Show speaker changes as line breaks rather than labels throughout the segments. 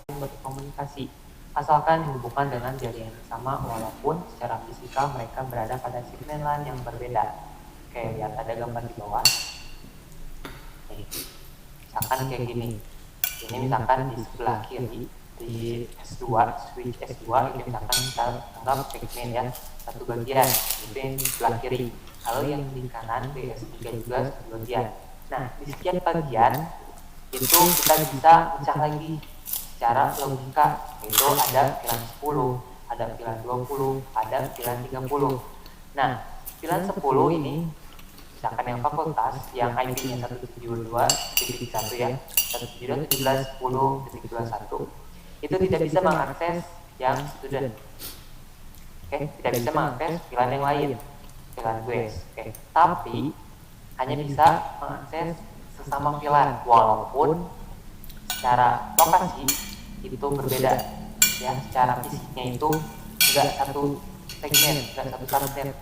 berkomunikasi, asalkan dihubungkan dengan jaringan yang sama walaupun secara fisikal mereka berada pada segmen LAN yang berbeda. Oke, lihat ada gambar di bawah. Nih, misalkan kayak gini. Ini misalkan di sebelah kiri di S2, switch S2 ini misalkan kita anggap segmen ya, satu bagian itu yang di sebelah kiri. Lalu yang di kanan di S3 juga satu bagian. Nah, di setiap bagian itu kita bisa pecah lagi secara logika, yaitu ada VLAN 10, ada VLAN 20, ada VLAN 30. Nah, VLAN 10 ini misalkan yang fakultas yang IP-nya 172.1 ya, 172.17.10.21 itu tidak bisa mengakses yang student. Oke, tidak bisa mengakses VLAN yang lain, VLAN guest. Oke, tapi hanya bisa mengakses sesama VLAN walaupun secara lokasi itu berbeda ya, secara fisiknya itu enggak satu segmen, enggak satu subnet,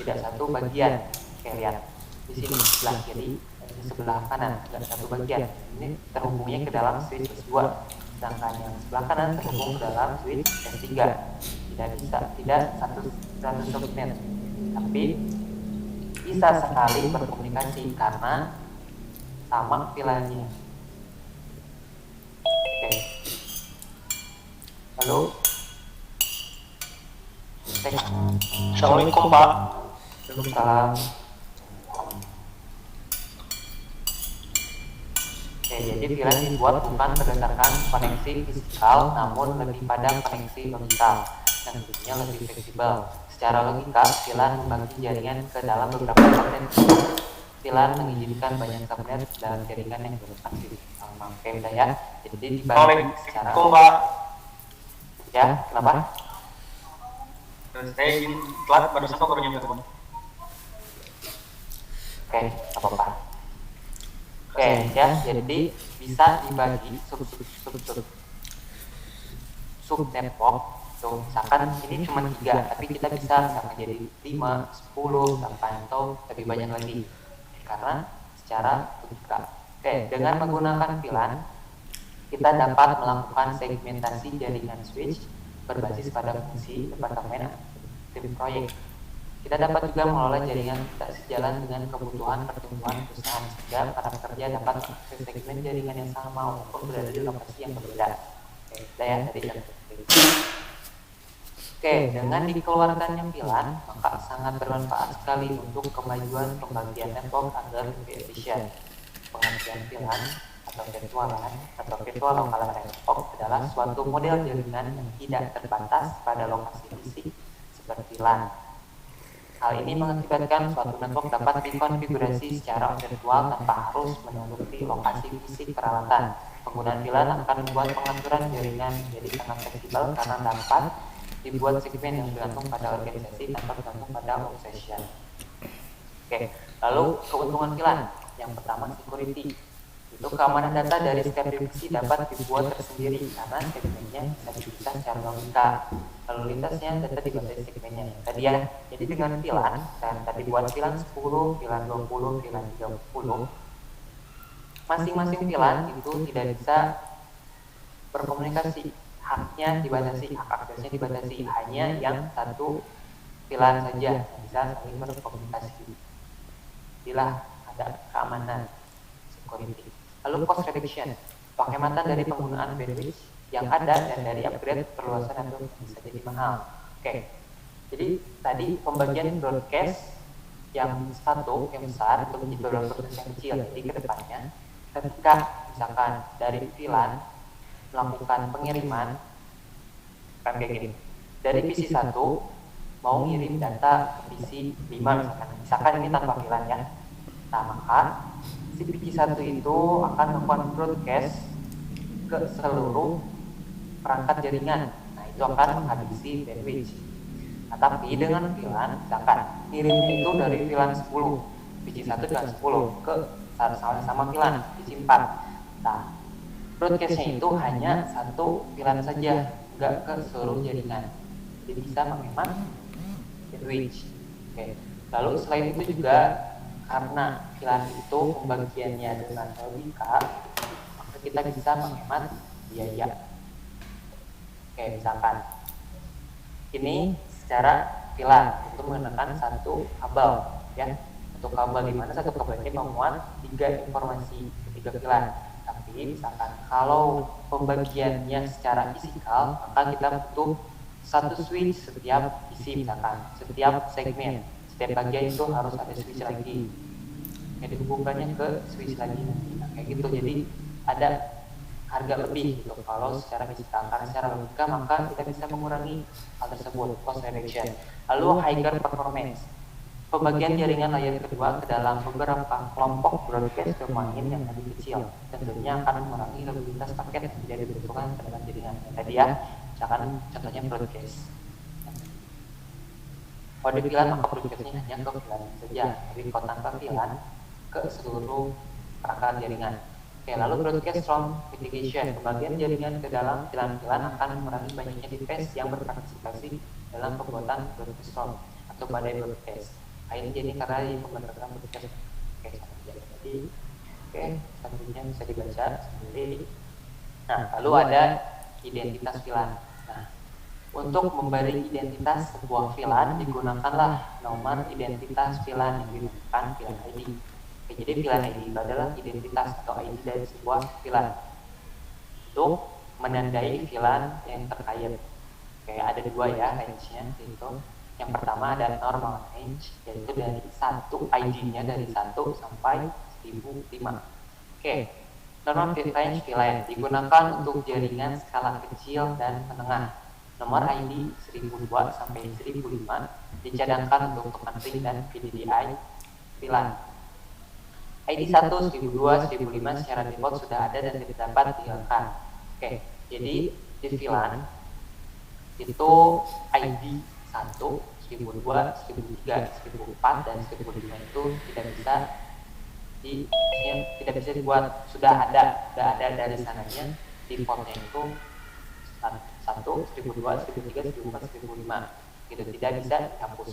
tidak satu bagian. Oke, lihat di sini sebelah kiri dan di sebelah kanan enggak satu bagian. Ini terhubungnya ke dalam switch S2, sedangkan yang sebelah kanan terhubung ke dalam switch S3. Tidak satu subnet, tapi bisa sekali berkomunikasi karena sama VLAN-nya. Oke. Lalu
Assalamualaikum Pak.
Waalaikumsalam. Oke, jadi VLAN dibuat bukan berdasarkan koneksi fisikal, namun lebih pada koneksi logikal dan tentunya lebih fleksibel. Secara logika, VLAN membagi jaringan ke dalam beberapa subnet. VLAN mengizinkan banyak subnet dalam jaringan yang berfungsi sama. Oke, udah ya. Jadi dibagi secara
Pak.
ya, kenapa?
Saya ingin telat baru sama baru nyampe rumah.
Oke, apa-apa. Oke, ya, jadi bisa dibagi sub network. Tuh, misalkan ini cuma 3, tapi kita bisa misalkan jadi 5, 10, sampai atau lebih banyak lagi. Karena secara logika. Oke, dengan menggunakan VLAN, kita dapat melakukan segmentasi jaringan switch berbasis pada fungsi departemen tim proyek. Kita dapat juga mengelola jaringan tidak sejalan dengan kebutuhan pertumbuhan perusahaan sehingga para pekerja dapat mengakses segmen jaringan yang sama walaupun berada di lokasi yang berbeda. Oke, saya tadi Oke, dengan dikeluarkannya VLAN, maka sangat bermanfaat sekali untuk kemajuan pembagian network agar lebih efisien. Pengertian VLAN atau virtual LAN atau virtual local network adalah suatu model jaringan yang tidak terbatas pada lokasi fisik seperti LAN. Hal ini mengakibatkan suatu network dapat dikonfigurasi secara virtual tanpa harus menuruti lokasi fisik peralatan. Penggunaan VLAN akan membuat pengaturan jaringan menjadi sangat fleksibel karena dapat dibuat segmen yang bergantung pada organisasi tanpa bergantung pada obsession. Oke, lalu keuntungan VLAN. Yang pertama, security. Itu keamanan data dari setiap divisi dapat dibuat tersendiri karena segmennya bisa dipisah secara logika. Lalu lintasnya data dibatasi segmennya. Tadi ya, jadi dengan VLAN, dan tadi buat VLAN 10, VLAN 20, VLAN 30, masing-masing VLAN itu tidak bisa berkomunikasi. Haknya dibatasi, hak aksesnya dibatasi. Hanya yang satu VLAN saja yang bisa saling berkomunikasi. Bila ada keamanan, security. Lalu cost reduction, penghematan dari penggunaan bandwidth yang ada dan dari upgrade perluasan network bisa jadi mahal. Oke, jadi tadi pembagian broadcast yang satu yang besar itu menjadi beberapa broadcast yang kecil. Jadi kedepannya ketika misalkan dari VLAN melakukan pengiriman kan kayak gini, dari PC 1 mau ngirim data ke PC 5 misalkan ini tanpa VLAN ya. Nah, maka si PC1 itu akan melakukan broadcast ke seluruh perangkat jaringan. Nah, itu akan menghabisi bandwidth. Nah, tapi dengan VLAN, misalkan kirimnya itu dari VLAN 10, PC1 dan 10 ke sama VLAN, PC4. Nah, broadcastnya itu hanya satu VLAN saja, enggak ke seluruh jaringan. Jadi bisa menghemat bandwidth. Oke. Lalu selain itu juga karena VLAN itu pembagiannya dengan logika, maka kita bisa menghemat biaya. Oke, misalkan ini secara VLAN itu menggunakan satu kabel ya. Untuk kabel di mana satu kabel ini memuat 3 informasi ketiga VLAN. Tapi misalkan kalau pembagiannya secara fisikal, maka kita butuh satu switch setiap isi, misalkan setiap segmen, setiap bagian itu harus ada switch lagi. Jadi hubungannya ke switch lagi, nah, kayak gitu. Jadi ada harga lebih gitu kalau secara fisikal. Karena secara logika maka kita bisa mengurangi hal tersebut, cost reduction. Lalu higher performance, pembagian jaringan layer kedua ke dalam beberapa kelompok broadcast domain yang lebih kecil tentunya akan mengurangi mobilitas paket yang tidak dibutuhkan ke dalam jaringan. Tadi ya, misalkan contohnya broadcast. Kalau di VLAN maka broadcastnya hanya ke VLAN saja, tapi kalau tanpa VLAN ke seluruh perangkat jaringan. Oke, lalu broadcast from mitigation, pembagian jaringan ke dalam VLAN akan mengurangi banyaknya device yang berpartisipasi dalam pembuatan broadcast from atau badai broadcast. Ini jadi karena pembentukan broadcast. Oke, selanjutnya bisa dibaca sendiri. Nah, lalu ada identitas VLAN. Nah, untuk memberi identitas sebuah VLAN digunakanlah nomor identitas VLAN yang digunakan VLAN ID. Oke, jadi VLAN ID itu adalah identitas atau ID dari sebuah VLAN untuk menandai VLAN yang terkait. Oke, ada dua ya range-nya, yaitu yang pertama ada normal range, yaitu dari satu ID-nya dari 1 sampai 1005. Oke, normal range VLAN digunakan untuk jaringan skala kecil dan menengah. Nomor ID 1002 sampai 1005 dicadangkan untuk teman ring dan VDDI VLAN. ID 1, 1002, 1005 secara default sudah ada dan tidak dapat dihilangkan. Oke, jadi di VLAN itu ID 1, 1002, 1003, 1004 dan 1005 itu tidak bisa dibuat, sudah ada dari sananya. Defaultnya itu 1, 1002, 1003, 1004, 1005 gitu, tidak bisa dihapus.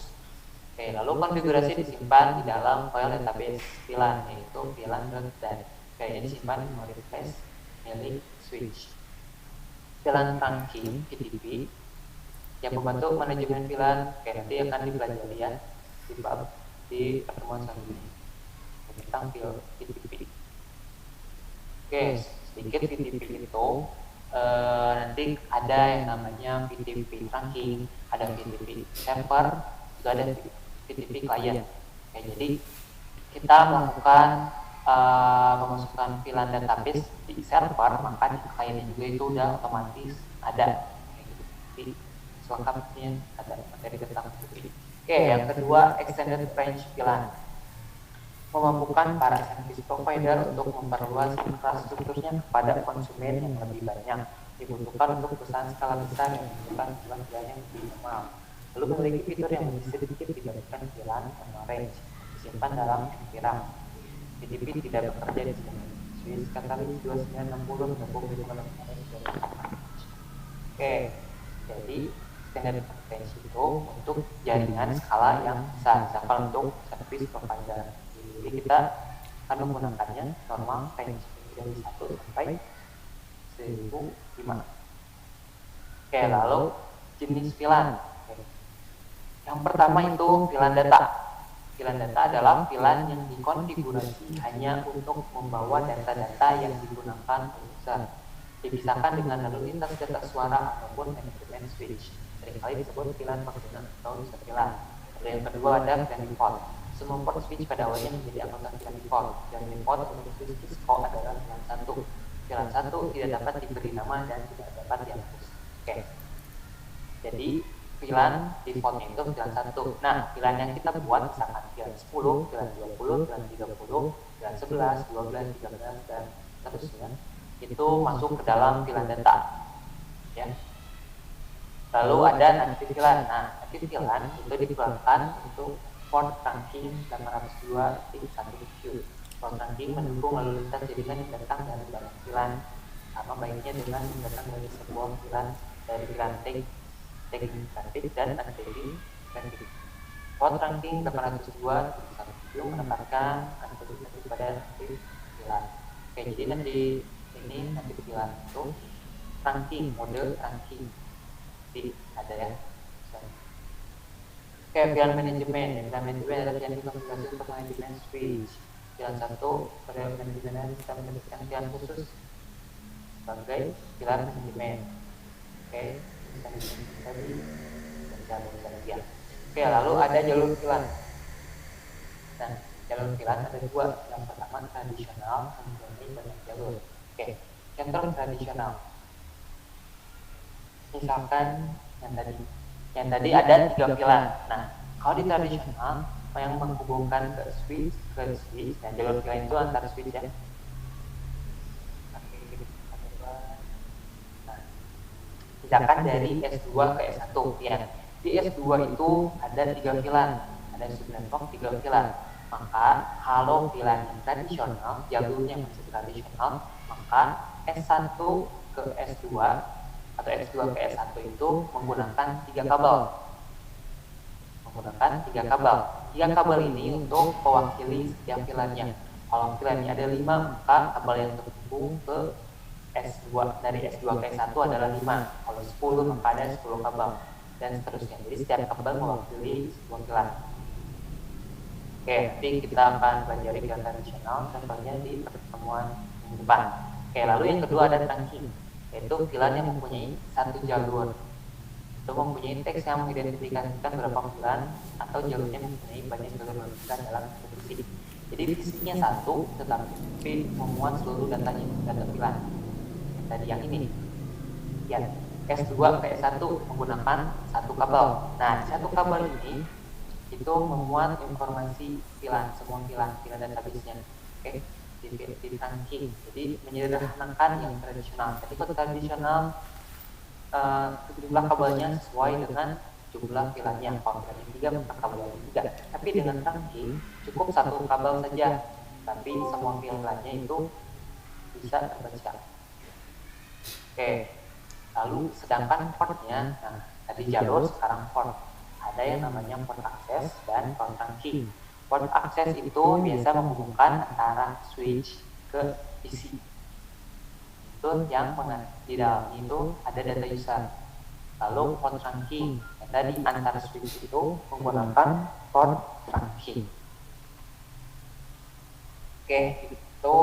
Oke, lalu konfigurasi disimpan di dalam file database VLAN, yaitu VLAN.dan. Kayaknya disimpan di memori flash milik switch. VLAN trunking (VTP) yang membantu manajemen VLAN. Oke, nanti akan dipelajari ya di pertemuan selanjutnya tentang VTP. Oke, sedikit VTP itu nanti ada yang namanya VTP trunking, ada VTP server, juga ada VTP client. Oke, jadi kita melakukan memasukkan VLAN database di server, maka di client juga itu udah otomatis ada. Jadi selengkapnya ada materi tentang VTP. Oke, yang kedua extended range VLAN, memampukan para service provider untuk memperluas infrastrukturnya kepada konsumen yang lebih banyak, dibutuhkan untuk perusahaan skala besar yang membutuhkan VLAN yang lebih normal. Lalu memiliki fitur yang lebih sedikit dibandingkan VLAN normal range, disimpan dalam VRAM. VTP tidak bekerja di sini. Swiss Catalyst 2960 Oke, jadi standar range itu untuk jaringan skala yang besar, misalkan untuk service provider. Jadi kita akan menggunakannya normal range dari 1 sampai 1005. Oke, lalu jenis VLAN. Yang pertama itu VLAN data. VLAN data adalah VLAN yang dikonfigurasi hanya untuk membawa data-data yang digunakan user, dipisahkan dengan lalu lintas data suara ataupun manajemen switch. Seringkali disebut VLAN function atau user VLAN. Dan yang kedua ada VLAN default. Semua port switch pada awalnya menjadi anggota VLAN default. VLAN default untuk switch Cisco adalah VLAN 1. VLAN 1 tidak dapat diberi nama dan tidak dapat dihapus. Oke. Jadi VLAN defaultnya itu VLAN 1. Nah, VLAN yang kita buat misalkan VLAN 10, VLAN 20, VLAN 30, VLAN 11, 12, 13 dan seterusnya itu masuk ke dalam VLAN data. Ya. Lalu ada native VLAN. Nah, native VLAN itu digunakan untuk port trunking 802.1q. Port trunking mendukung lalu lintas jaringan yang datang dari dalam VLAN, sama baiknya dengan datang dari sebuah VLAN dari VLAN tagging traffic dan untagging traffic. Port trunking 802.1q menempatkan antisipasi pada native VLAN. Oke, jadi nanti ini native VLAN itu trunking, mode trunking. Jadi ada ya. Oke, pilihan manajemen. Pilihan manajemen adalah pilihan konfigurasi untuk manajemen switch. Pilihan satu, pilihan manajemen kita mendapatkan pilihan khusus sebagai pilihan manajemen. Oke, bisa disebut tadi dan jalur. Oke, lalu ada jalur pilihan. Nah, jalur pilihan ada dua. Yang pertama tradisional, kemudian ini banyak jalur. Oke, contoh tradisional. Misalkan yang tadi ada 3 pilihan. Nah, kalau di tradisional yang menghubungkan ke switch, nah jalur pilihan itu antar switch ya. Nah, misalkan dari S2 ke S1 ya. Di S2 itu ada 3 pilihan, ada subnetwork 3 pilihan. Maka kalau pilihan yang tradisional, jalurnya masih tradisional, maka S1 ke S2 atau S2 ke S1 itu menggunakan 3 kabel. Tiga kabel ini untuk mewakili setiap pilihannya. Kalau pilihannya ada 5, maka kabel yang terhubung ke S2 dari S2 ke S1 adalah 5. Kalau 10 maka ada 10 kabel dan seterusnya. Jadi setiap kabel mewakili sebuah pilihan. Oke, nanti kita akan pelajari pilihan tradisional contohnya di pertemuan minggu depan. Oke, lalu yang kedua ada trunking, yaitu pilihan yang mempunyai satu jalur. Itu mempunyai teks yang mengidentifikasikan berapa pilihan atau jalurnya mempunyai banyak jalur berbeda dalam visi. Jadi visinya satu, tetapi memuat seluruh datanya, data pilihan. Tadi yang ini, ya S2 ke S1 menggunakan satu kabel. Nah, satu kabel ini itu memuat informasi pilihan, semua pilihan database-nya. Oke, di trunking. Jadi menyederhanakan yang tradisional. Jadi kalau tradisional jumlah kabelnya sesuai dengan jumlah pilihannya. Kalau pilihannya 3 maka kabelnya 3. Tapi dengan trunking cukup satu kabel saja, tapi semua pilihannya itu bisa terbaca. Oke, lalu sedangkan portnya, nah tadi jalur, sekarang port. Ada yang namanya port akses dan port trunking. Port akses itu biasa menghubungkan antara switch ke PC. Itu yang mana di dalam itu ada data user. Lalu port trunking yang tadi antar switch itu menggunakan port trunking. Oke, itu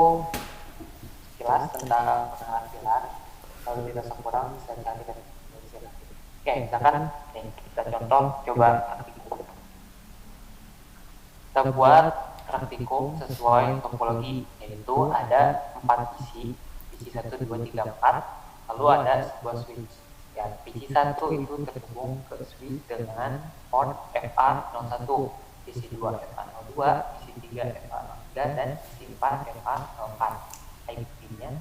jelas tentang pengenalan pilar. Kalau dirasa kurang bisa cari dari. Oke, misalkan kita contoh coba kita buat praktikum sesuai topologi, yaitu ada 4 PC 1, 2, 3, 4, lalu ada sebuah switch. Ya, PC 1 itu terhubung ke switch dengan port FA01, PC 2 FA02, PC 3 FA03, dan PC 4 FA04. IP-nya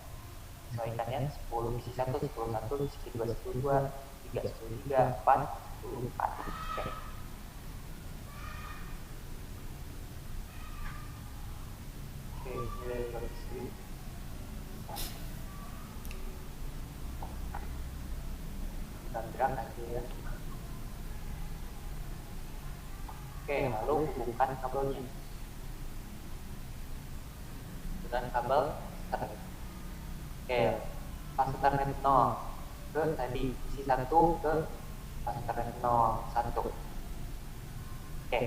sesuaikannya 10, PC 1 10, 1, PC 2 10, 2, 3 10, 3, 4 10, 4. Oke. Oke, ini dari switch. Gerak aja ya. Oke, lalu hubungkan kabelnya dengan kabel Ethernet. Oke, pas Ethernet 0 ke tadi isi 1 ke pas Ethernet 01. Oke,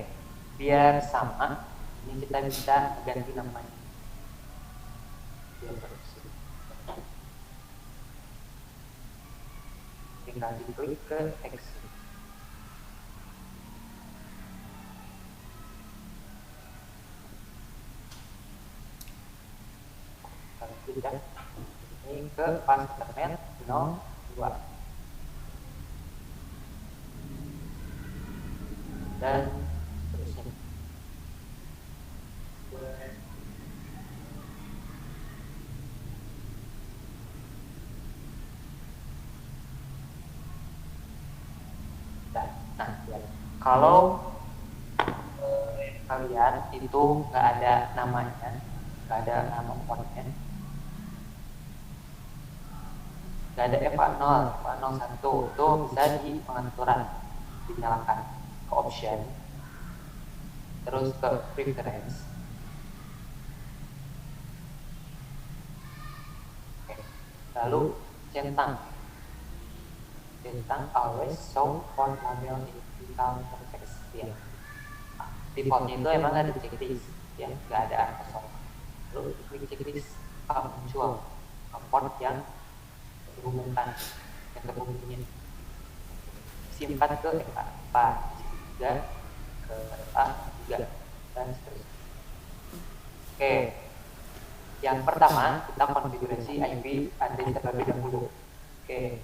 biar sama ini kita bisa ganti namanya. Biar tinggal diklik ke X. Kalau tidak, ini ke pas Ethernet 02 dan seterusnya. Nah, kalau kalian itu nggak ada namanya, nggak ada nama portnya, nggak ada FA0, FA01, itu bisa di pengaturan, dinyalakan ke option, terus ke preference. Oke. Lalu centang. tentang always show for label in digital context ya. Defaultnya itu emang ada checklist ya, nggak ada kosong. Lalu klik checklist muncul port yang dihubungkan, yang terhubungnya simpan ke FA4, juga ke FA3 dan seterusnya. Oke, yang pertama kita konfigurasi IP address terlebih dahulu. Oke,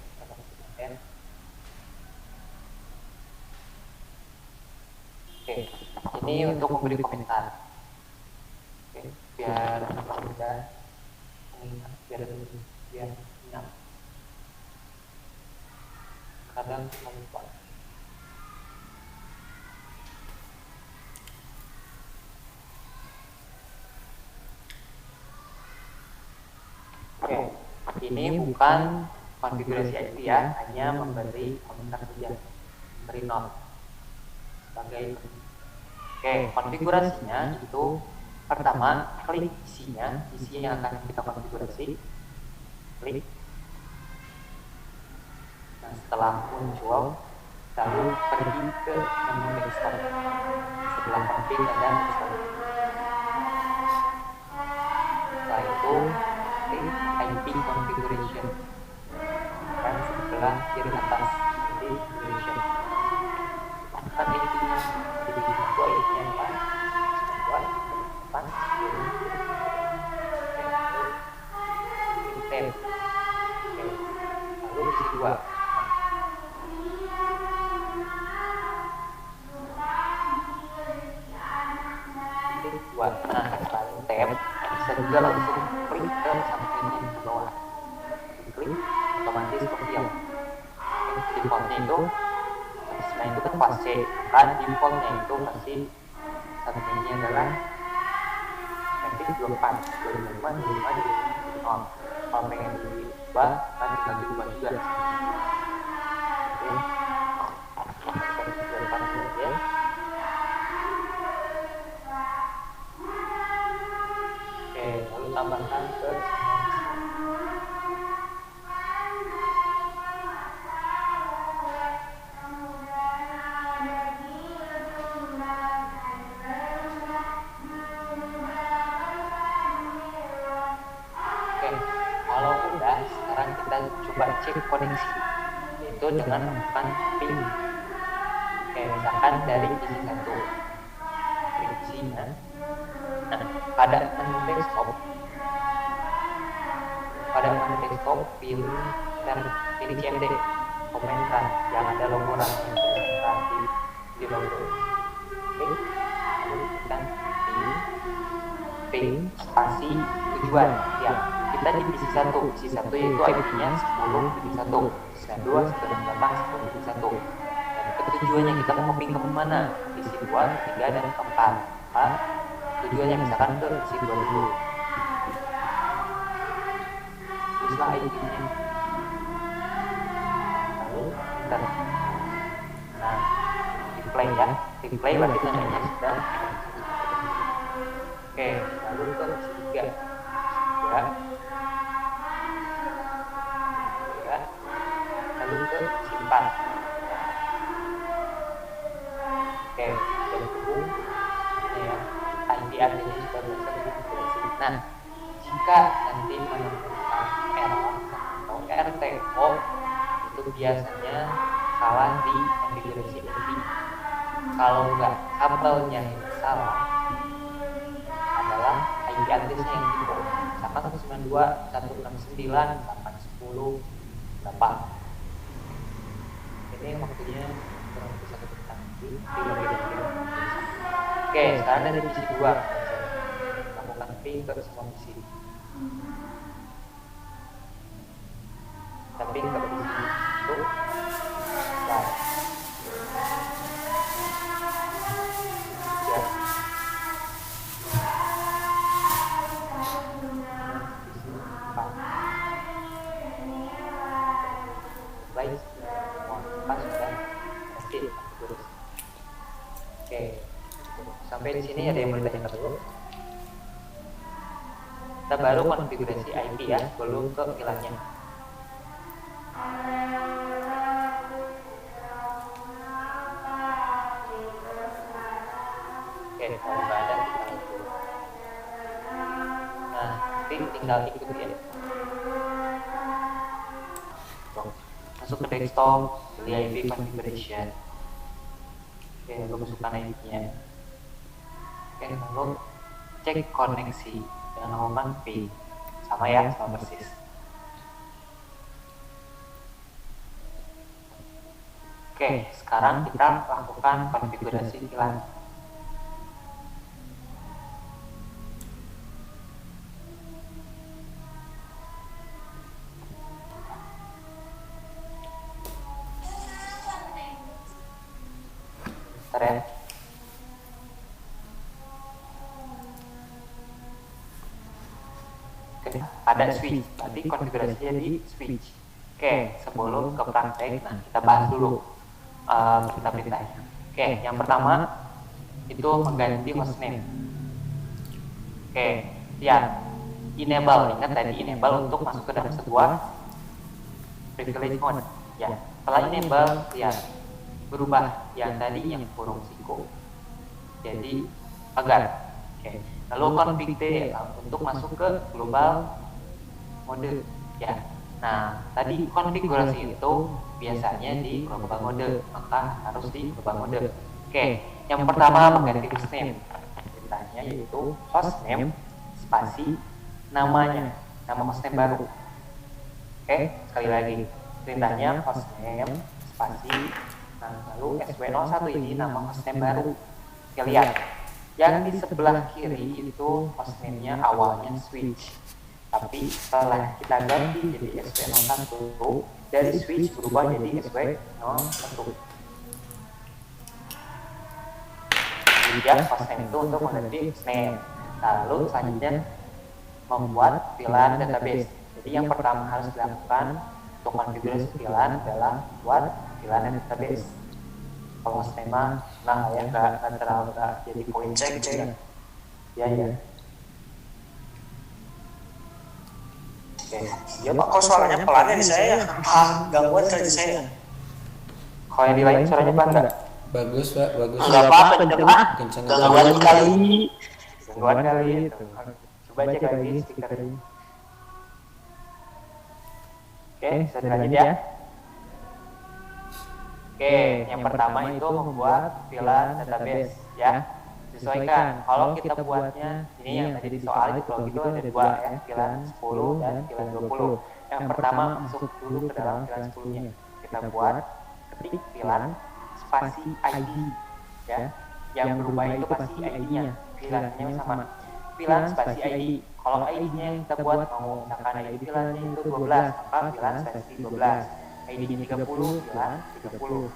ini untuk memberi komentar. Oke, biar mudah mengingat, biar ingat. Kadang cuma lupa. Oke, ini bukan konfigurasi IP ya, hanya memberi komentar saja, memberi note sebagai. Oke, konfigurasinya itu pertama klik isinya yang akan kita konfigurasi, klik. Nah, setelah muncul lalu pergi ke menu desktop. Setelah config ada desktop. Setelah itu klik IP configuration dan sebelah kiri atas IP configuration. Kan IP-nya jadi satu, IP-nya apa? 9, 8, 10. Lalu isi 2. Nah, lalu tab bisa juga langsung klik ke samping di bawah. Klik otomatis kompil. Defaultnya itu selain itu kan fase kan defaultnya itu pasti sampingnya adalah nanti 24, 25, 25, 25. Kalau pengen diubah kan tinggal diubah juga. Oke, lalu tambahkan ke kita coba cek koneksi, yaitu dengan menggunakan ping. Oke, misalkan dari isi 1 isinya. Nah, pada menu desktop pilih CMD komentar yang ada logo ranking di logo. Oke, lalu kita ping spasi tujuan ya. Kita di isi 1 yaitu IP-nya 10 titik 1, 92, 98, 10 titik 1. Dan tujuannya kita mau ping ke mana? Isi 2, 3, dan 4. Tujuannya misalkan ke isi 2 dulu. Teruslah IP-nya. Lalu enter. Nah, replay ya. Replay berarti namanya sudah. Oke, lalu ke isi 3. Ya. Lalu ke simpan. Oke, dan hubung ini ya, IP address-nya sudah berhasil dikonfigurasi. Nah, jika nanti menemukan error atau RTO, itu biasanya salah di konfigurasi IP. Kalau enggak, kabelnya yang salah adalah IP address-nya yang tipe 192, 169, 810, 8. Ini waktunya kurang lebih 1 menit lagi di. Oke, sekarang dari misi 2 lakukan ping ke semua misi. Tapi ke misi itu baik. Ya. Baik. Oke, sampai di sini ada yang mau ditanyakan dulu? Kita baru konfigurasi IP ya, belum ke VLAN-nya. kalau nggak ada kita itu. Nah, nanti tinggal ikut ya. Masuk ke desktop, pilih IP configuration. Oke, lalu masukkan IP-nya. Oke, lalu cek koneksi dengan ngomong P. Sama ya, sama persis. Oke, sekarang kita lakukan konfigurasi VLAN. Bentar ya. Oke, ada switch, berarti konfigurasinya di switch. Oke, sebelum ke praktek, nah kita bahas dulu perintah-perintahnya. Oke, yang pertama itu mengganti hostname. Oke, lihat enable, ingat tadi enable untuk masuk ke dalam sebuah privilege mode. Ya, setelah enable, lihat berubah yang tadi yang kurung siku jadi pagar. Oke, lalu config T untuk masuk ke global mode. Ya, nah tadi konfigurasi itu biasanya di global mode, maka harus di global mode. Oke, yang pertama mengganti hostname. Perintahnya yaitu hostname spasi namanya, nama hostname baru. Oke, sekali lagi perintahnya hostname spasi, nah lalu SW01 ini nama hostname baru. Oke, lihat yang di sebelah kiri itu hostname-nya awalnya switch, tapi setelah kita ganti jadi SW01 dari switch berubah jadi SW01. Jadi ya, hostname itu untuk mengganti hostname. Lalu selanjutnya membuat VLAN database. Jadi yang pertama harus dilakukan untuk konfigurasi VLAN adalah buat VLAN database. Kalau hostname nah ya nggak terlalu jadi poin cek ya. Oke,
Ya Pak, kok suaranya pelan nih saya? Gangguan kerja saya.
kalau yang di lain suaranya pelan nggak?
Bagus Pak, bagus.
Enggak apa-apa,
Kencang.
gangguan kali.
Gangguan kali itu. Coba cek lagi speakernya. Oke, bisa lanjut ya. Oke, yang pertama itu membuat VLAN database ya. Sesuaikan. Kalau kita buatnya ini yang tadi di soal itu gitu ada dua ya, VLAN 10 dan VLAN 20. Yang pertama masuk dulu ke dalam VLAN 10-nya. Kita buat ketik VLAN spasi ID ya. Yang berubah itu pasti ID-nya. VLAN-nya sama. VLAN spasi ID. Kalau ID-nya yang kita buat mau misalkan ID VLAN-nya itu 12, maka VLAN spasi 12. ID-nya 30, VLAN 30.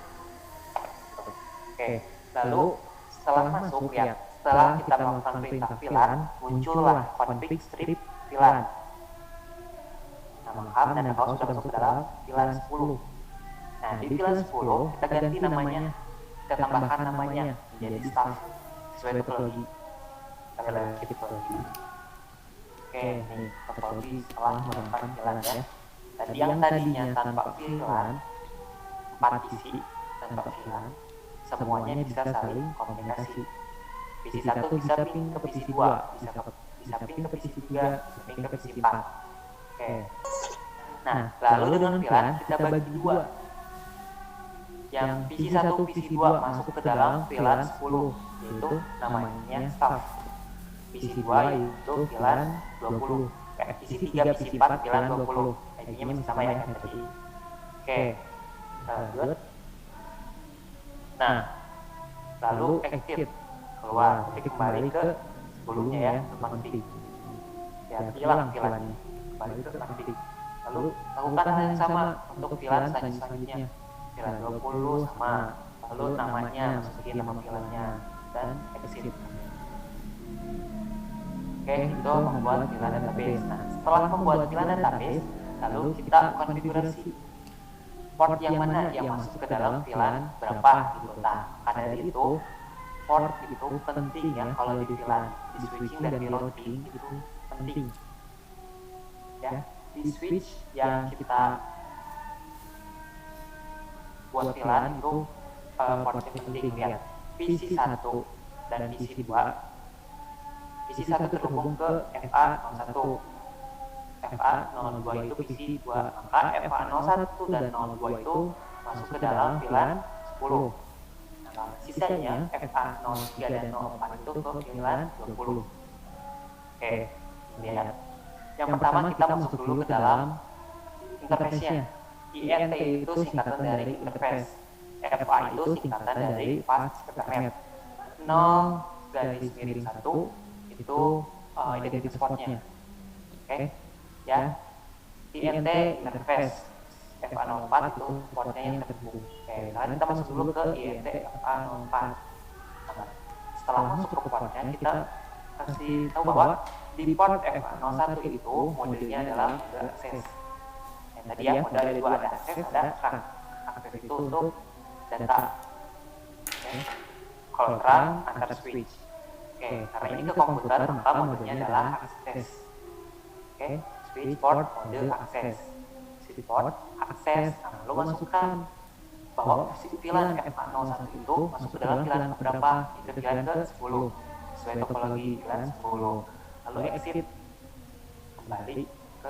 Oke, lalu setelah masuk ya, setelah kita melakukan perintah VLAN, muncullah config strip VLAN. Nama hub dan nama host sudah masuk ke dalam VLAN 10. Nah, di VLAN 10 kita ganti namanya, kita tambahkan namanya menjadi staff sesuai topologi. Kita lagi topologi. Oke, nih topologi setelah menggunakan VLAN ya. Tadi yang tadinya tanpa VLAN, 4 PC tanpa VLAN, semuanya bisa saling komunikasi. PC 1 bisa ping ke PC 2, bisa ping ke PC 3, bisa ping ke PC 4. Oke. Nah, lalu dengan VLAN kita bagi dua. Yang PC 1, PC 2 masuk ke dalam VLAN 10, yaitu namanya staff. PC 2 itu VLAN 20. PC 3, PC 4 VLAN 20. ID-nya masih sama ya kan tadi. Oke. Lanjut. Nah, lalu exit keluar, jadi kembali ke sebelumnya ya, ke config. Ya, hilang VLAN-nya, kembali ke config. Lalu lakukan hal yang sama untuk VLAN selanjutnya. VLAN 20 sama, lalu namanya masukin nama VLAN-nya dan exit. Oke, itu membuat VLAN database. Nah, setelah membuat VLAN database, lalu kita konfigurasi port yang mana yang masuk ke dalam VLAN berapa gitu. Nah, karena dari itu port itu penting ya kalau di VLAN, di switching dan di routing itu penting ya. Di switch yang kita buat VLAN itu portnya penting. Lihat PC 1 dan PC 2. PC 1 terhubung ke FA01. FA02 itu PC 2. Maka FA01 dan 02 itu masuk ke dalam VLAN 10. Nah, sisanya FA03 dan 04 itu ke VLAN 20. Oke, lihat. Yang pertama kita masuk dulu ke dalam interface-nya. INT itu singkatan dari interface. FA itu singkatan dari Fast Ethernet. 0-1 itu identitas portnya. Oke, ya. INT interface. FA04 itu portnya yang terhubung. Oke, sekarang kita masuk dulu ke INT FA04. Nah, setelah masuk ke portnya, kita kasih tahu bahwa di port FA01 itu modenya adalah mode akses. Yang tadi ya, mode ada dua, ada akses, ada run. Akses itu untuk data. Kalau run antar switch. Oke, karena ini ke komputer, maka modenya adalah akses. Oke, switch port mode akses. Switch port akses. Nah, lalu masukkan bahwa VLAN FA01 itu masuk ke dalam VLAN berapa? Itu VLAN ke 10 sesuai topologi VLAN 10. Lalu exit kembali ke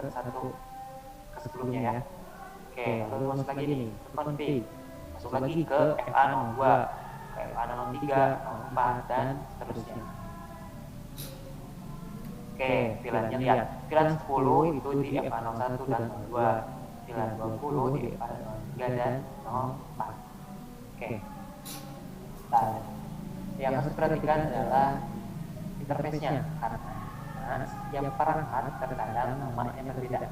sebelumnya ya. Oke, lalu masuk lagi nih ke config, masuk lagi ke FA02, ke FA03, 04 dan seterusnya. Oke, VLAN-nya lihat. VLAN 10 itu di FA01 dan 02. VLAN 20 di FA03 dan 04. Oke. Nah, yang harus diperhatikan adalah interface-nya, karena setiap perangkat terkadang namanya berbeda.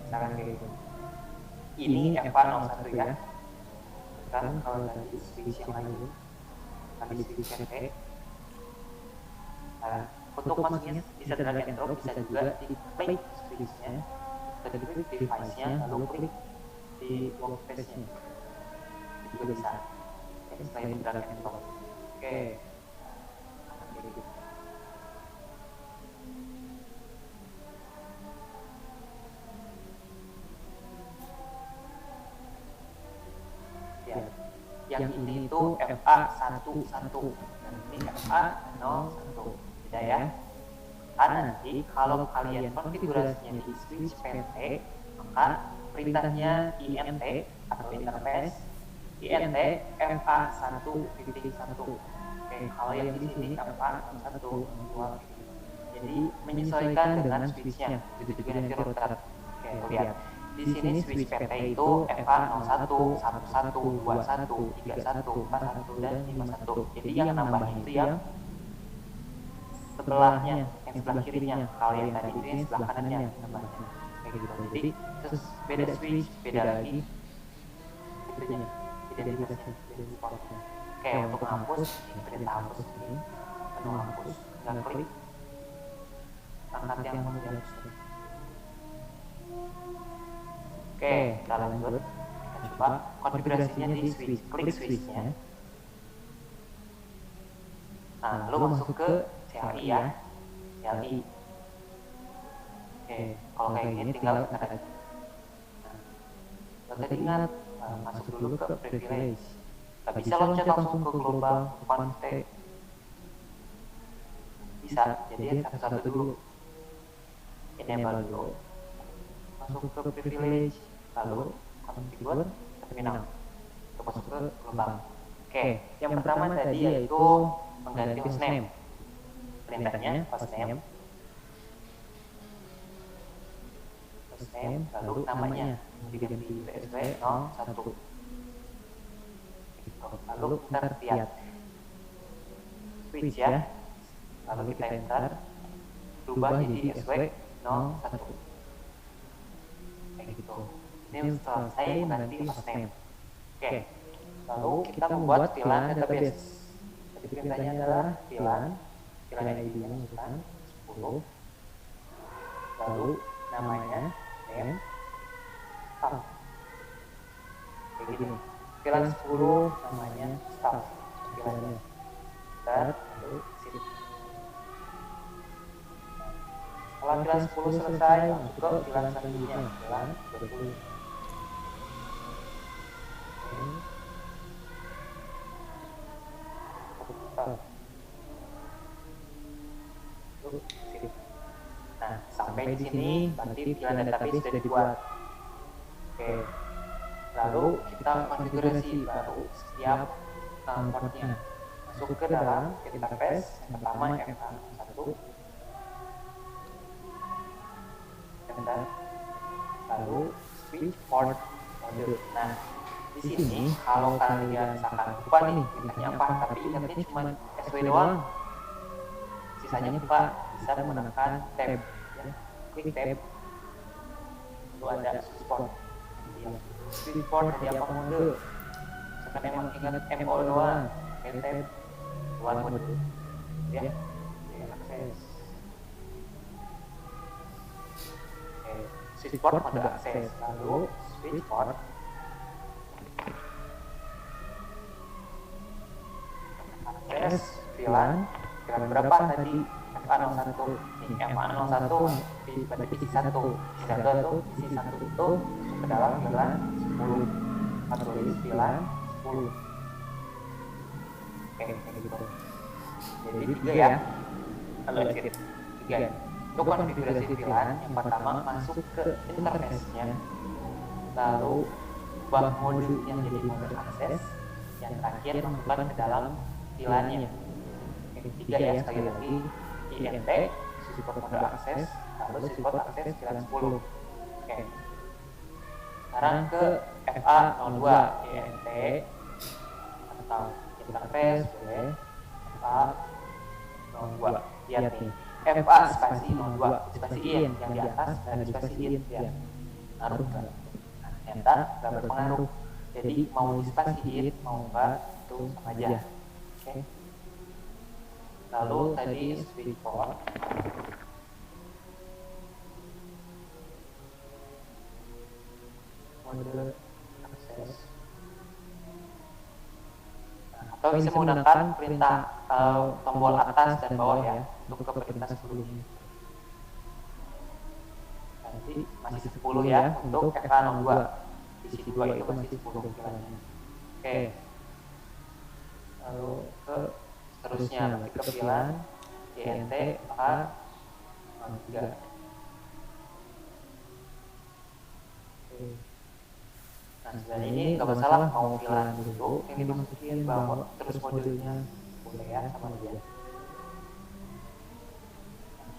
Misalkan kayak gitu. Ini FA01 ya. Kan kalau tadi switch yang lain, tadi switch PT. Nah, untuk masuknya bisa drag and drop, bisa juga di klik switch-nya, bisa di klik device-nya, lalu klik di workspace-nya. Itu juga bisa. Oke, setelah itu drag and drop. Oke. Kayak gitu. Ya. Yang ini itu FA11 dan ini FA01. Beda ya. Karena nanti kalau kalian konfigurasinya di switch PT, maka perintahnya INT atau interface INT FA1.1. Oke, kalau yang di sini FA1, 2. Jadi menyesuaikan dengan switchnya, begitu juga nanti router. Oke, lihat. Di sini switch PT itu FA01, 11, 21, 31, 41 dan 51. Jadi yang nambahnya itu yang sebelahnya, yang sebelah kirinya. Kalau yang tadi itu yang sebelah kanannya nambahnya. Kayak gitu. Jadi beda switch, beda lagi itunya, identitasnya, identitas portnya. Oke, untuk menghapus, perintah hapus ini, menu hapus, tinggal klik angkat yang mau dihapus. Oke, kita lanjut. Kita coba konfigurasinya di switch, klik switchnya. Nah, lalu masuk ke CLI ya, CLI. Oke, kalau kayak gini tinggal kita aja. Nah, tadi ingat, masuk dulu ke privilege. Gak bisa loncat langsung ke global config. Bisa, jadi satu-satu dulu. Enable dulu. Masuk ke privilege, lalu configure terminal. Untuk masuk ke global. Oke, yang pertama tadi yaitu mengganti hostname. Perintahnya hostname, lalu namanya diganti PSW01. Lalu kita lihat switch ya, lalu kita enter, berubah jadi SW01. Kayak gitu. Ini selesai mengganti hostname. Oke, lalu kita membuat VLAN database. Jadi perintahnya adalah VLAN ID-nya misalkan 10, lalu namanya name staff. Kayak gini. VLAN 10 namanya staff. VLAN-nya start, lalu sip. Setelah VLAN 10 selesai, masuk ke VLAN selanjutnya, VLAN 20. sip. Nah, sampai di sini berarti VLAN database sudah dibuat. Oke. Lalu kita konfigurasi baru setiap portnya. Masuk ke dalam interface yang pertama FA1, enter, lalu switch port mode. Nah, di sini kalau kalian misalkan lupa nih mintanya apa, tapi ingatnya cuma SW doang, sisanya lupa, bisa menggunakan tab, ya. Klik tab, lalu ada switch port. Switch port jadi apa mode? Misalkan emang ingat MO doang, tab luar mode, ya, akses. Switch port mode akses, lalu switch port akses VLAN berapa tadi? FA01. Nih, FA01 pada isi 1. Isi 1 itu masuk ke dalam VLAN 10. Tulis VLAN 10. Oke, kayak gitu. Jadi 3 ya. Lalu exit. 3. Untuk konfigurasi VLAN, yang pertama masuk ke interface-nya. Lalu ubah mode yang jadi mode akses. Yang terakhir masukkan ke dalam VLAN-nya. Oke, 3 ya, sekali lagi. INT, switch port mode akses, lalu switch port akses VLAN 10. Oke. Sekarang ke FA02, INT atau interface boleh FA02. Lihat nih, FA spasi 02, spasi in yang di atas dan spasi in ya. Ngaruh kan? Nah, ternyata nggak berpengaruh. Jadi mau di spasi in mau enggak itu sama aja. Oke. Lalu tadi switch port mode akses. Nah, atau bisa menggunakan perintah tombol atas dan bawah ya untuk ke perintah sebelumnya. Nanti masih 10 ya untuk FA02. Isi 2 itu masih 10 VLAN-nya. Oke. Lalu ke seterusnya berarti ke VLAN INT FA03. Nah, sebenarnya ini nggak masalah mau VLAN dulu yang dimasukin bawa terus modulnya boleh ya sama dia.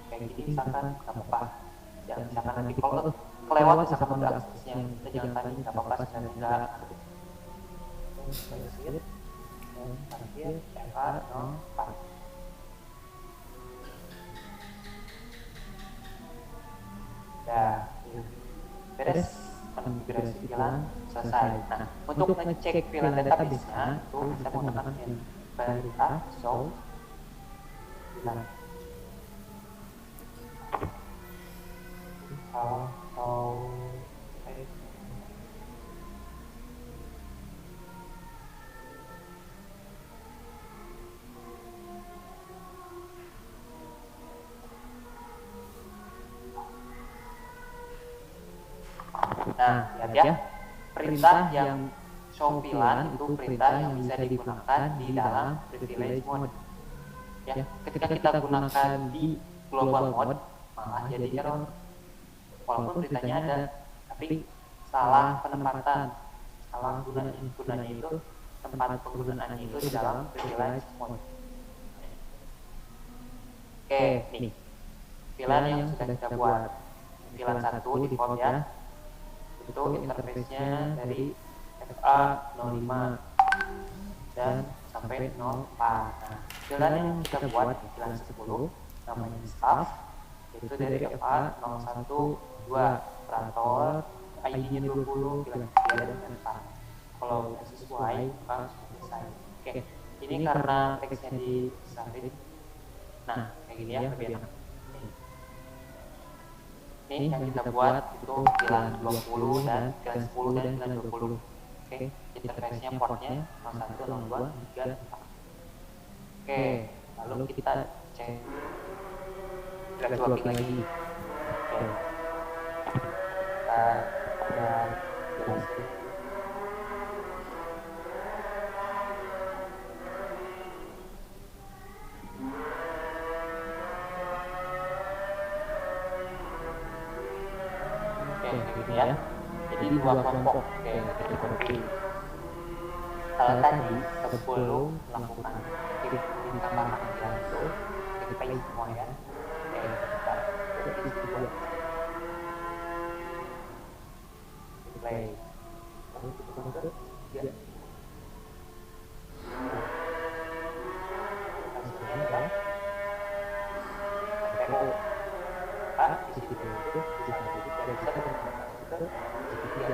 Kayak gini misalkan nggak apa-apa. Ya misalkan nanti kalau kelewat misalkan mode aksesnya kita jangan panik, nggak apa-apa sebenarnya enggak. Terus parkir FA04. Dah, beres konfigurasi VLAN selesai. Nah, untuk ngecek VLAN database-nya itu kita menggunakan perintah show VLAN. Nah, lihat ya, perintah yang show VLAN itu perintah yang bisa digunakan di dalam privilege mode. Ya, ketika kita gunakan di global mode malah jadi error. Walaupun perintahnya ada, tapi salah penempatan, salah gunanya itu tempat penggunaannya itu di dalam privilege mode. Oke, nih VLAN yang sudah kita buat. VLAN 1 default ya. Itu interface-nya dari FA05 dan sampai 04. Nah, VLAN yang kita buat VLAN 10 namanya staff, itu dari FA012 operator ID-nya 20 VLAN 3 dan 4. Kalau sesuai maka selesai. Oke, ini karena teksnya dibesarin. Nah, kayak gini ya lebih enak. Ini yang kita buat itu VLAN 20 dan VLAN 10 dan VLAN 20. Oke, interface-nya portnya 01, 02, 3, 4. Oke, lalu kita cek grafik lagi. Oke, kita jelasin. ya. Jadi dua kelompok kategori. Kalau tadi 10 melakukan tambahkan pilihan itu, kita semua ya. Kita play. Lalu kita ke ya. Di situ itu dari satu ke tiga.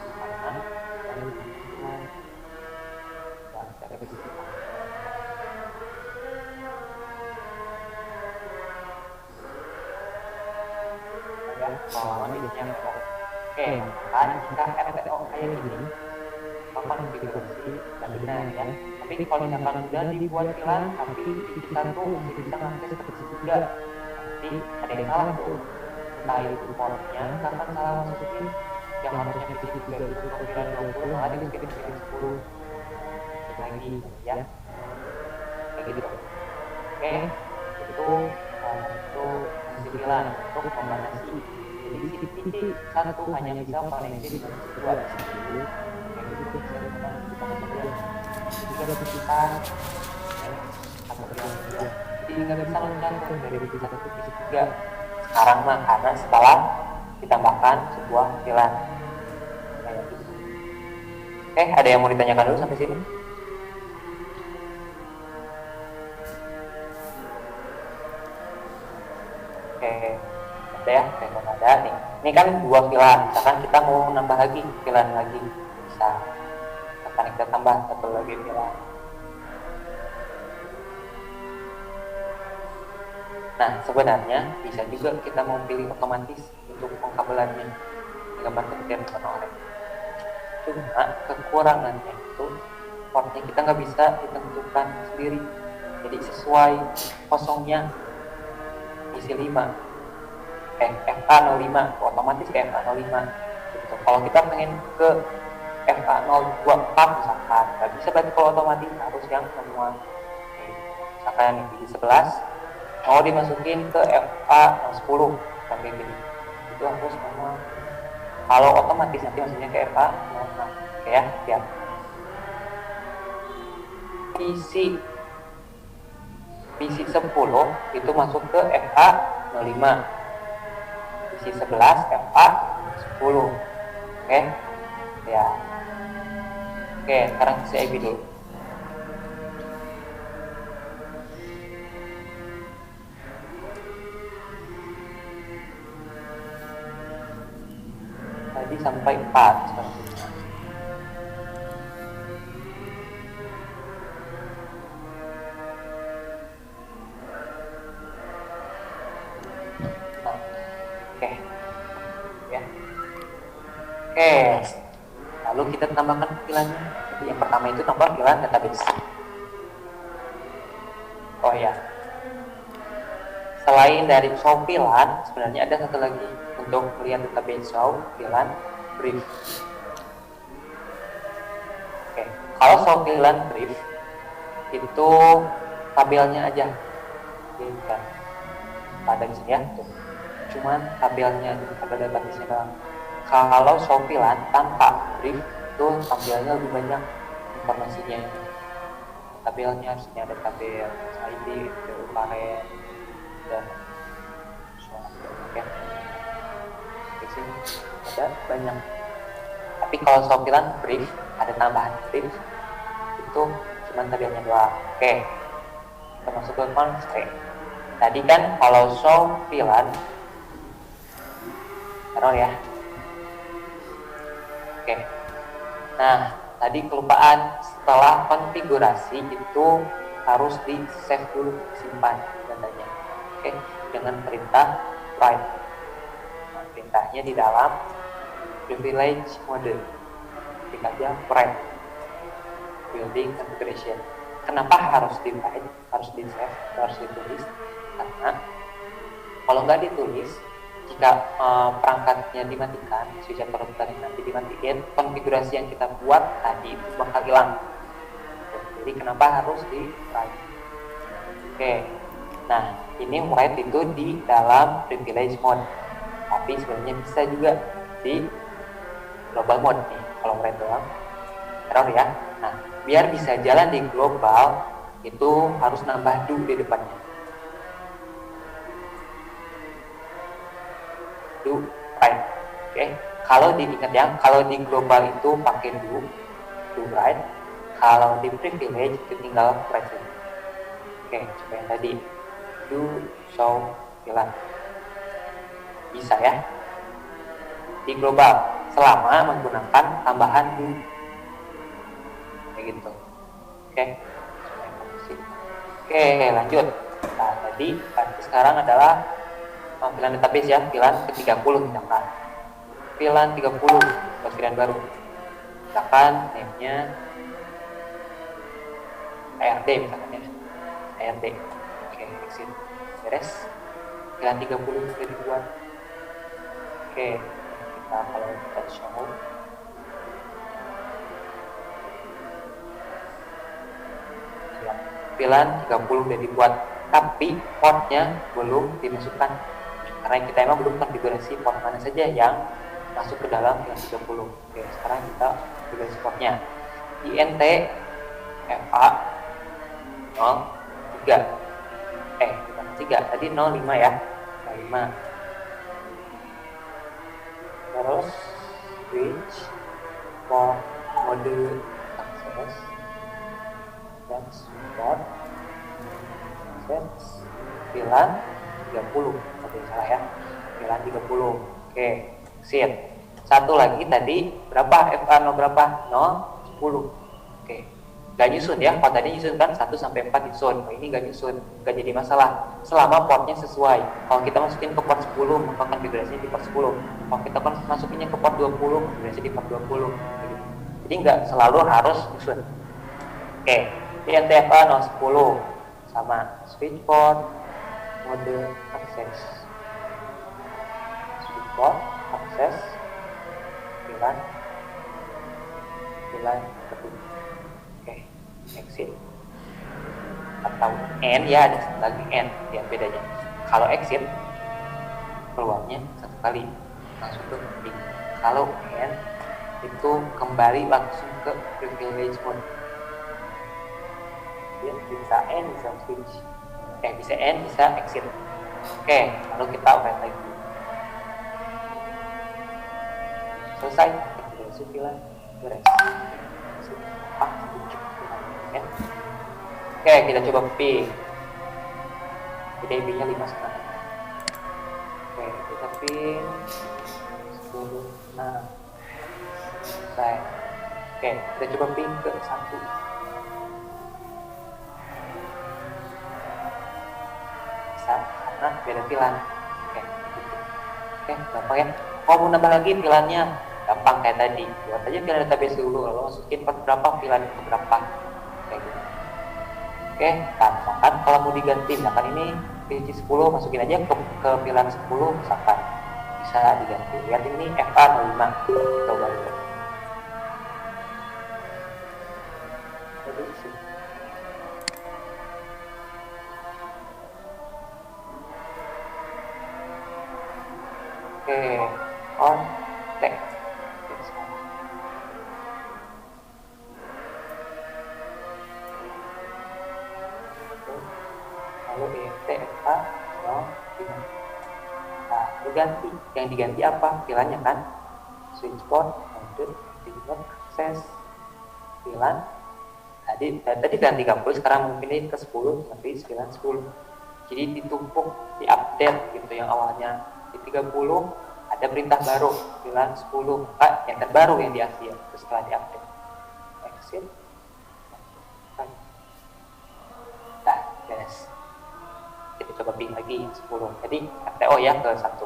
Karena ada hubungan dan cara begitu. Kalau ini biasanya oke, kan jika RPO kayak gini, kapan konfigurasi dan benar ya. Tapi kalau misalkan sudah dibuat pilar, tapi kita tuh masih bisa mengakses ke situ juga, nanti ada yang salah tuh. Entah itu portnya, misalkan salah masukin yang harusnya di situ juga itu pilar 20, malah dimasukin ke 10 lagi ya. Kayak gitu. Oke, itu sembilan untuk membatasi. Jadi titik satu hanya bisa koneksi dengan dua. Itu kita kemudian tiga titipan atau yang dua. Jadi nggak bisa mencakup dari titik satu ke titik tiga. Sekarang mah karena setelah ditambahkan sebuah pilar. Kayak gitu. Oke, ada yang mau ditanyakan dulu sampai sini? Ada ya, kalau ada nih. Ini kan dua pilar, misalkan kita mau nambah lagi pilar lagi, bisa. Akan kita tambah satu lagi pilar. Nah, sebenarnya bisa juga kita mau pilih otomatis untuk pengkabelannya, gambar seperti yang oleh. Cuma kekurangannya itu portnya kita nggak bisa ditentukan sendiri. Jadi sesuai kosongnya isi 5. FA05 otomatis ke FA05 gitu. Kalau kita pengen ke FA024 misalkan nggak bisa, berarti kalau otomatis harus yang manual. Misalkan di 11 mau dimasukin ke FA10 sampai gini, itu harus manual. Kalau otomatis nanti maksudnya ke FA06. Oke ya, lihat PC 10 itu masuk ke FA05, isi 11 FA 10. Oke ya. Oke, sekarang saya IP dulu. Tadi sampai 4 sepertinya. Oke, lalu kita tambahkan panggilannya. Jadi yang pertama itu tambah panggilan database. Oh ya, selain dari show panggilan, sebenarnya ada satu lagi untuk melihat database show panggilan brief. Oke, kalau show panggilan brief itu tabelnya aja, jadi kan ada di sini ya. Cuman tabelnya, tabel database-nya doang. Kalau sopilan tanpa brief itu tabelnya lebih banyak informasinya. Tabelnya harusnya ada tabel ID, tabel parent, dan di sini ada banyak. Tapi kalau sopilan brief ada tambahan brief itu cuma tabelnya doang. Oke, kita masuk ke constraint. Tadi kan kalau sopilan taruh ya. Oke, nah tadi kelupaan, setelah konfigurasi itu harus di save dulu, simpan datanya. Oke, dengan perintah write. Nah, perintahnya di dalam privilege mode, ketik aja write building configuration. Kenapa harus di write, harus di save, harus ditulis? Karena kalau nggak ditulis, jika perangkatnya dimatikan, switch interrupter yang nanti dimatiin, konfigurasi yang kita buat tadi itu bakal hilang. Jadi kenapa harus di write? Oke, Nah, ini write itu di dalam privilege mode, tapi sebenarnya bisa juga di global mode nih. Kalau write doang error ya. Nah, biar bisa jalan di global itu harus nambah do di depannya. Do write. Oke. Kalau diingat ya, kalau di global itu pakai do write. Kalau di privilege itu tinggal write saja. Oke, coba yang tadi do show filan. Bisa ya di global selama menggunakan tambahan do kayak gitu. Oke, lanjut. Nah, tadi sekarang adalah filan database ya, filan ke-30 misalkan. Filan 30 buat filan baru. Misalkan name-nya ARD misalkan ya. ARD. Oke, exit. Beres. Filan 30 sudah dibuat. Oke, kita kalau kita show filan 30 udah dibuat, tapi portnya belum dimasukkan karena kita emang belum konfigurasi port mana saja yang masuk ke dalam filan 30. Oke, sekarang kita konfigurasi portnya INT FA 03 bukan 3, tadi 05 ya, 05. Terus switch port mode access dan support access filan 30. Tapi salah ya, filan 30. Oke, exit. Satu lagi tadi berapa, FA 0 berapa? 0, 10. Oke, gak nyusun ya, kalau tadi nyusun kan 1 sampai 4 nyusun. Kalau ini gak nyusun, gak jadi masalah selama portnya sesuai. Kalau kita masukin ke port 10, maka konfigurasinya di port 10. Kalau kita masukinnya ke port 20, konfigurasi di port 20. Jadi nggak selalu harus nyusun. Oke, INTFA 010 sama switch port mode access. Switch port access filan kedua. Oke, exit atau end ya, ada satu lagi end. Lihat bedanya. Kalau exit keluarnya satu kali langsung ke ending. Kalau end itu kembali langsung ke privilege mode. Ya, bisa end, bisa switch, bisa end, bisa exit. Oke, lalu kita write lagi. Selesai konfigurasi filan beres. Oke, kita coba ping. PDB-nya 5 setengah. Oke, kita ping 10. Nah, selesai. Oke, kita coba ping ke 1. Bisa, karena beda filan. Oke, gitu. Oke, gampang ya. Kalau mau nambah lagi filannya, gampang kayak tadi. Buat aja filan database dulu, lalu masukin port berapa, filan ke berapa. Kayak gitu. Oke, misalkan kalau mau diganti, misalkan ini PG 10, masukin aja ke filan 10, misalkan bisa diganti. Lihat ini FA 05, coba dulu. Oke, on text. Lalu INTFA 05. Nah, diganti. Yang diganti apa? Filannya kan? Switch port, mode, remote access, filan. Tadi filan 30, sekarang mungkin ini ke 10, tapi filan 10. Jadi ditumpuk, diupdate gitu. Yang awalnya di 30, ada perintah baru, filan 10. Maka yang terbaru yang diambil setelah diupdate. Exit. Nah, beres. Kita coba ping lagi yang 10. Jadi FTO ya ke 1.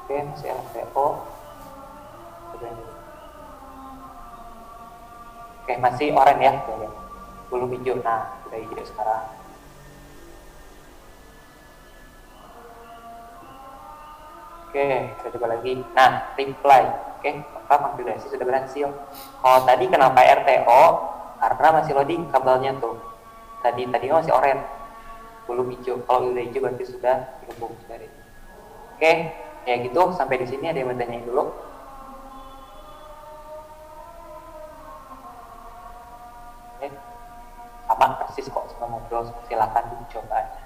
Oke, masih FTO. Oke, masih oranye ya. Belum hijau. Nah, udah hijau sekarang. Oke, kita coba lagi. Nah, reply. Oke, maka konfigurasi sudah berhasil. Kalau tadi kenapa RTO? Karena masih loading kabelnya tuh. Tadi masih orange, belum hijau. Kalau udah hijau berarti sudah dihubung dari. Oke, ya gitu. Sampai di sini ada yang mau tanyain dulu? Oke, sama persis kok sama ngobrol. Silakan dicoba aja.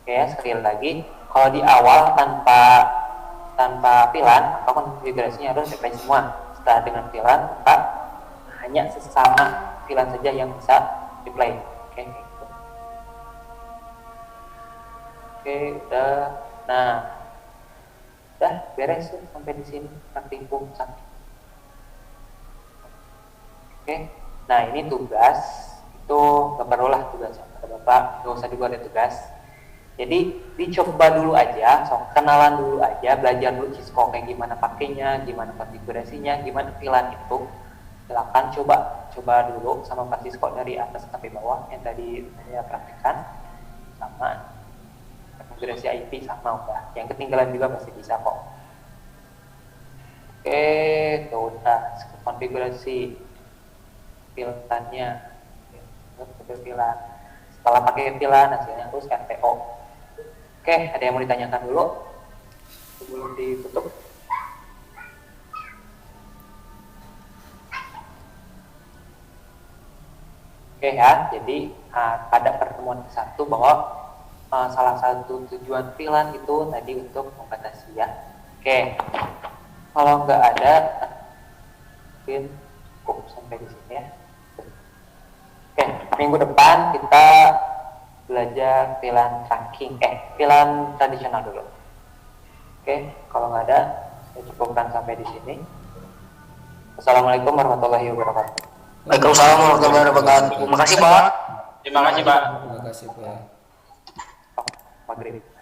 Oke, sekali lagi. Kalau di awal tanpa VLAN, maka konfigurasinya harus replay semua. Setelah dengan VLAN, maka hanya sesama VLAN saja yang bisa replay. Oke, gitu. Oke, udah. Nah, udah beres tuh sampai di sini praktikum 1. Oke, nah ini tugas. Itu gak perlulah tugas kata Bapak, gak usah juga ada tugas. Jadi dicoba dulu aja, kenalan dulu aja, belajar dulu Cisco kayak gimana pakainya, gimana konfigurasinya, gimana VLAN itu. Silakan coba dulu sama Pak Cisco dari atas sampai bawah yang tadi saya praktekkan, sama konfigurasi IP sama udah. Yang ketinggalan juga masih bisa kok. Oke, tuh udah konfigurasi VLAN-nya. VLAN. Setelah pakai VLAN hasilnya terus RTO. Oke, ada yang mau ditanyakan dulu sebelum ditutup? Oke ya, jadi pada pertemuan ke-1 bahwa salah satu tujuan VLAN itu tadi untuk membatasi ya. Oke, kalau nggak ada, mungkin cukup sampai di sini ya. Oke, minggu depan kita belajar VLAN tracking, VLAN tradisional dulu. Oke, kalau nggak ada, saya cukupkan sampai di sini. Assalamualaikum warahmatullahi wabarakatuh.
Waalaikumsalam warahmatullahi wabarakatuh. Terima kasih Pak.
Terima kasih Pak.
Maghrib.